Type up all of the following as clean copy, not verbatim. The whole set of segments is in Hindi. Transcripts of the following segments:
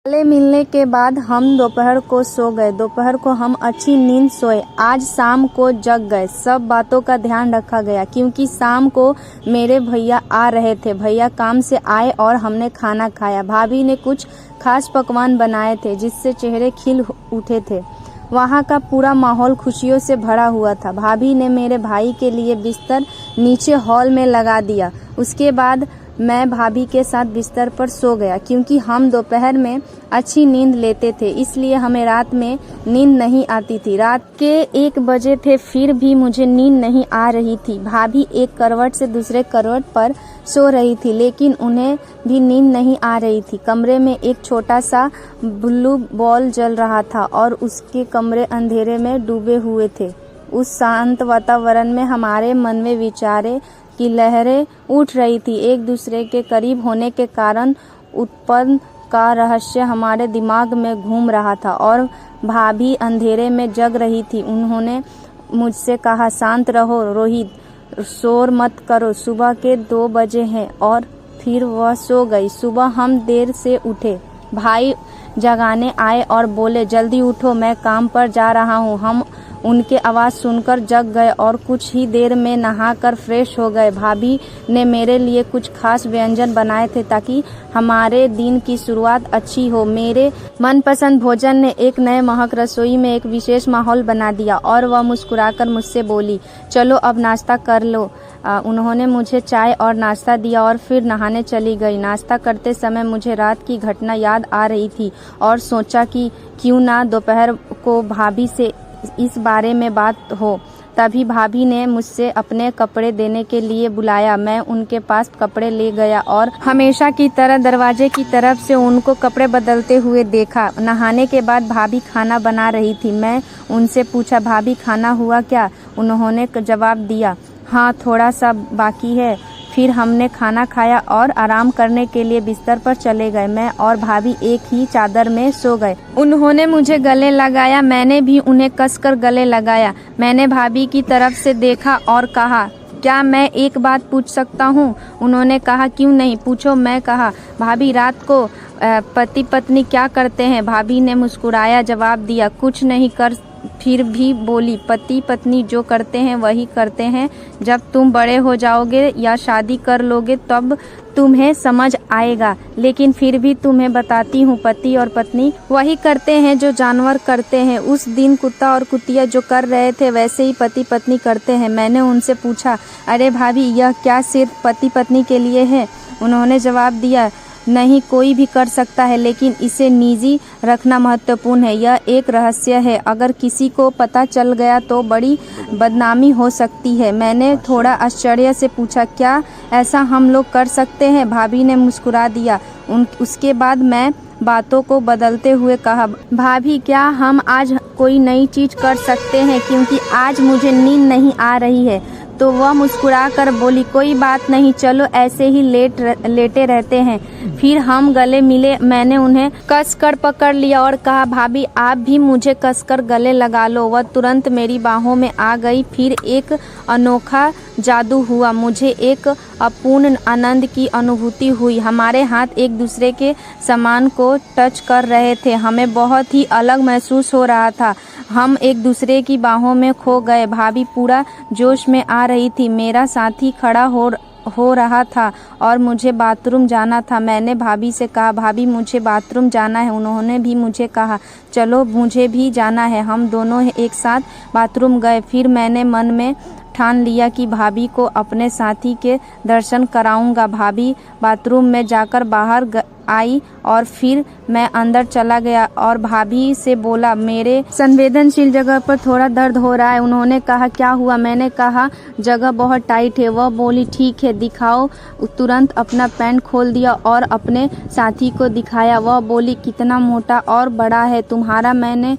गले मिलने के बाद हम दोपहर को सो गए। दोपहर को हम अच्छी नींद सोए। आज शाम को जग गए। सब बातों का ध्यान रखा गया क्योंकि शाम को मेरे भैया आ रहे थे। भैया काम से आए और हमने खाना खाया। भाभी ने कुछ खास पकवान बनाए थे जिससे चेहरे खिल उठे थे। वहाँ का पूरा माहौल खुशियों से भरा हुआ था। भाभी ने मेरे भाई के लिए बिस्तर नीचे हॉल में लगा दिया। उसके बाद मैं भाभी के साथ बिस्तर पर सो गया क्योंकि हम दोपहर में अच्छी नींद लेते थे, इसलिए हमें रात में नींद नहीं आती थी। रात के 1 बजे थे फिर भी मुझे नींद नहीं आ रही थी। भाभी एक करवट से दूसरे करवट पर सो रही थी लेकिन उन्हें भी नींद नहीं आ रही थी। कमरे में एक छोटा सा ब्लू बॉल जल रहा था और उसके कमरे अंधेरे में डूबे हुए थे। उस शांत वातावरण में हमारे मन में विचारों की लहरें उठ रही थी। एक दूसरे के करीब होने के कारण उत्पन्न का रहस्य हमारे दिमाग में घूम रहा था और भाभी अंधेरे में जग रही थी। उन्होंने मुझसे कहा, शांत रहो रोहित, शोर मत करो, सुबह के 2 बजे हैं। और फिर वह सो गई। सुबह हम देर से उठे। भाई जगाने आए और बोले, जल्दी उठो, मैं काम पर जा रहा हूँ। हम उनके आवाज़ सुनकर जग गए और कुछ ही देर में नहाकर फ्रेश हो गए। भाभी ने मेरे लिए कुछ खास व्यंजन बनाए थे ताकि हमारे दिन की शुरुआत अच्छी हो। मेरे मनपसंद भोजन ने एक नए महक रसोई में एक विशेष माहौल बना दिया और वह मुस्कुराकर मुझसे बोली, चलो अब नाश्ता कर लो। उन्होंने मुझे चाय और नाश्ता दिया और फिर नहाने चली गई। नाश्ता करते समय मुझे रात की घटना याद आ रही थी और सोचा कि क्यों ना दोपहर को भाभी से इस बारे में बात हो। तभी भाभी ने मुझसे अपने कपड़े देने के लिए बुलाया। मैं उनके पास कपड़े ले गया और हमेशा की तरह दरवाजे की तरफ से उनको कपड़े बदलते हुए देखा। नहाने के बाद भाभी खाना बना रही थी। मैं उनसे पूछा, भाभी खाना हुआ क्या? उन्होंने जवाब दिया, हाँ थोड़ा सा बाकी है। फिर हमने खाना खाया और आराम करने के लिए बिस्तर पर चले गए। मैं और भाभी एक ही चादर में सो गए। उन्होंने मुझे गले लगाया, मैंने भी उन्हें कसकर गले लगाया। मैंने भाभी की तरफ से देखा और कहा, क्या मैं एक बात पूछ सकता हूँ? उन्होंने कहा, क्यों नहीं, पूछो। मैं कहा, भाभी रात को पति पत्नी क्या करते हैं? भाभी ने मुस्कुराया जवाब दिया, कुछ नहीं कर। फिर भी बोली, पति पत्नी जो करते हैं वही करते हैं। जब तुम बड़े हो जाओगे या शादी कर लोगे तब तुम्हें समझ आएगा, लेकिन फिर भी तुम्हें बताती हूँ, पति और पत्नी वही करते हैं जो जानवर करते हैं। उस दिन कुत्ता और कुतिया जो कर रहे थे वैसे ही पति पत्नी करते हैं। मैंने उनसे पूछा, अरे भाभी यह क्या सिर्फ पति पत्नी के लिए है? उन्होंने जवाब दिया, नहीं, कोई भी कर सकता है, लेकिन इसे निजी रखना महत्वपूर्ण है। यह एक रहस्य है, अगर किसी को पता चल गया तो बड़ी बदनामी हो सकती है। मैंने थोड़ा आश्चर्य से पूछा, क्या ऐसा हम लोग कर सकते हैं? भाभी ने मुस्कुरा दिया। उसके बाद मैं बातों को बदलते हुए कहा, भाभी क्या हम आज कोई नई चीज कर सकते हैं, क्योंकि आज मुझे नींद नहीं आ रही है। तो वह मुस्कुराकर बोली, कोई बात नहीं, चलो ऐसे ही लेटे रहते हैं। फिर हम गले मिले। मैंने उन्हें कसकर पकड़ लिया और कहा, भाभी आप भी मुझे कसकर गले लगा लो। वह तुरंत मेरी बाहों में आ गई। फिर एक अनोखा जादू हुआ। मुझे एक अपूर्ण आनंद की अनुभूति हुई। हमारे हाथ एक दूसरे के सामान को टच कर रहे थे। हमें बहुत ही अलग महसूस हो रहा था। हम एक दूसरे की बाहों में खो गए। भाभी पूरा जोश में आ रही थी। मेरा साथी खड़ा हो रहा था और मुझे बाथरूम जाना था। मैंने भाभी से कहा, भाभी मुझे बाथरूम जाना है। उन्होंने भी मुझे कहा, चलो मुझे भी जाना है। हम दोनों एक साथ बाथरूम गए। फिर मैंने मन में ठान लिया कि भाभी को अपने साथी के दर्शन कराऊंगा। भाभी बाथरूम में जाकर बाहर आई और फिर मैं अंदर चला गया और भाभी से बोला, मेरे संवेदनशील जगह पर थोड़ा दर्द हो रहा है। उन्होंने कहा, क्या हुआ? मैंने कहा, जगह बहुत टाइट है। वह बोली, ठीक है दिखाओ। तुरंत अपना पैंट खोल दिया और अपने साथी को दिखाया। वह बोली, कितना मोटा और बड़ा है तुम्हारा? मैंने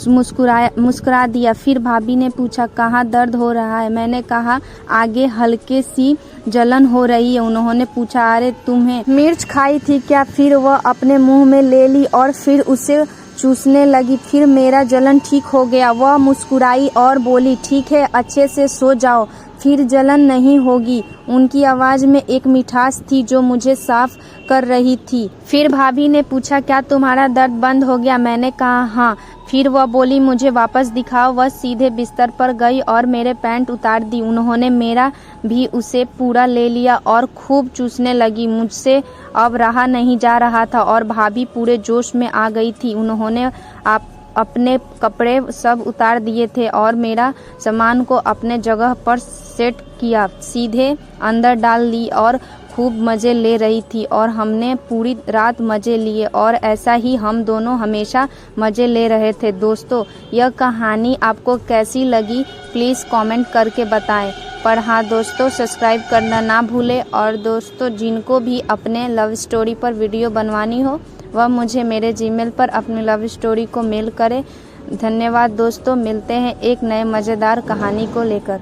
मुस्कुरा दिया। फिर भाभी ने पूछा, कहाँ दर्द हो रहा है? मैंने कहा, आगे हल्के सी जलन हो रही है। उन्होंने पूछा, अरे तुम्हें मिर्च खाई थी क्या? फिर वह अपने मुंह में ले ली और फिर उसे चूसने लगी। फिर मेरा जलन ठीक हो गया। वह मुस्कुराई और बोली, ठीक है, अच्छे से सो जाओ। फिर जलन नहीं होगी। उनकी आवाज में एक मिठास थी जो मुझे साफ कर रही थी। फिर भाभी ने पूछा, क्या तुम्हारा दर्द बंद हो गया? मैंने कहा हाँ। फिर वह बोली, मुझे वापस दिखाओ। वह सीधे बिस्तर पर गई और मेरे पैंट उतार दी। उन्होंने मेरा भी उसे पूरा ले लिया और खूब चूसने लगी। मुझसे अब रहा नहीं जा रहा था और भाभी पूरे जोश में आ गई थी। उन्होंने अपने कपड़े सब उतार दिए थे और मेरा सामान को अपने जगह पर सेट किया, सीधे अंदर डाल दी और खूब मज़े ले रही थी और हमने पूरी रात मज़े लिए और ऐसा ही हम दोनों हमेशा मज़े ले रहे थे। दोस्तों, यह कहानी आपको कैसी लगी प्लीज़ कमेंट करके बताएं। पर हाँ दोस्तों, सब्सक्राइब करना ना भूलें और दोस्तों जिनको भी अपने लव स्टोरी पर वीडियो बनवानी हो वह मुझे मेरे जीमेल पर अपनी लव स्टोरी को मेल करें। धन्यवाद दोस्तों, मिलते हैं एक नए मज़ेदार कहानी को लेकर।